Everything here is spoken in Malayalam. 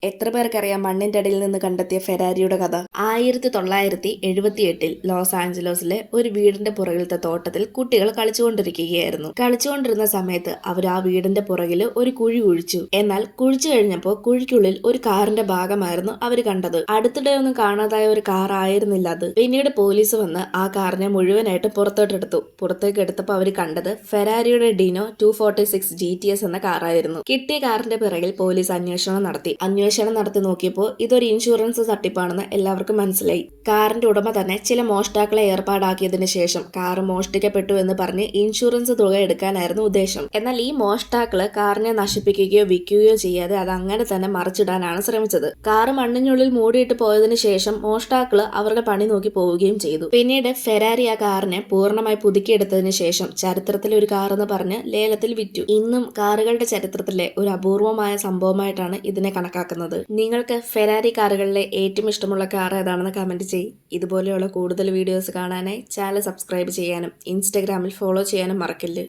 എത്ര പേർക്കറിയാം മണ്ണിന്റെ അടിയിൽ നിന്ന് കണ്ടെത്തിയ ഫെരാരിയുടെ കഥ? 1978 ലോസ് ആഞ്ചലസിലെ ഒരു വീടിന്റെ പുറകിലത്തെ തോട്ടത്തിൽ കുട്ടികൾ കളിച്ചുകൊണ്ടിരിക്കുകയായിരുന്നു. കളിച്ചുകൊണ്ടിരുന്ന സമയത്ത് അവർ ആ വീടിന്റെ പുറകിൽ ഒരു കുഴി കുഴിച്ചു. എന്നാൽ കുഴിച്ചു കഴിഞ്ഞപ്പോൾ കുഴിക്കുള്ളിൽ ഒരു കാറിന്റെ ഭാഗമായിരുന്നു അവർ കണ്ടത്. അടുത്തിടെ ഒന്നും കാണാതായ ഒരു കാർ ആയിരുന്നില്ല അത്. പിന്നീട് പോലീസ് വന്ന് ആ കാറിനെ മുഴുവനായിട്ട് പുറത്തോട്ടെടുത്തു. പുറത്തേക്ക് എടുത്തപ്പോൾ അവർ കണ്ടത് ഫെരാരിയുടെ ഡിനോ 246 GTS എന്ന കാറായിരുന്നു. കിട്ടിയ കാറിന്റെ പിറകിൽ പോലീസ് അന്വേഷണം നടത്തി നോക്കിയപ്പോൾ ഇതൊരു ഇൻഷുറൻസ് തട്ടിപ്പാണെന്ന് എല്ലാവർക്കും മനസ്സിലായി. കാറിന്റെ ഉടമ തന്നെ ചില മോഷ്ടാക്കളെ ഏർപ്പാടാക്കിയതിനു ശേഷം കാർ മോഷ്ടിക്കപ്പെട്ടു എന്ന് പറഞ്ഞ് ഇൻഷുറൻസ് തുക എടുക്കാനായിരുന്നു ഉദ്ദേശം. എന്നാൽ ഈ മോഷ്ടാക്കള് കാറിനെ നശിപ്പിക്കുകയോ വിൽക്കുകയോ ചെയ്യാതെ അത് അങ്ങനെ തന്നെ മറിച്ചിടാനാണ് ശ്രമിച്ചത്. കാറ് മണ്ണിനുള്ളിൽ മൂടിയിട്ട് പോയതിനു ശേഷം മോഷ്ടാക്കള് അവരുടെ പണി നോക്കി പോവുകയും ചെയ്തു. പിന്നീട് ഫെരാരി ആ കാറിനെ പൂർണ്ണമായി പുതുക്കിയെടുത്തതിനു ശേഷം ചരിത്രത്തിലെ ഒരു കാർ എന്ന് പറഞ്ഞ് ലേലത്തിൽ വിറ്റു. ഇന്നും കാറുകളുടെ ചരിത്രത്തിലെ ഒരു അപൂർവമായ സംഭവമായിട്ടാണ് ഇതിനെ കണക്കാക്കുന്നത്. നിങ്ങൾക്ക് ഫെരാരി കാറുകളിലെ ഏറ്റവും ഇഷ്ടമുള്ള കാർ ഏതാണെന്ന് കമന്റ് ചെയ്യ്. ഇതുപോലെയുള്ള കൂടുതൽ വീഡിയോസ് കാണാനായി ചാനൽ സബ്സ്ക്രൈബ് ചെയ്യാനും ഇൻസ്റ്റഗ്രാമിൽ ഫോളോ ചെയ്യാനും മറക്കല്ല്.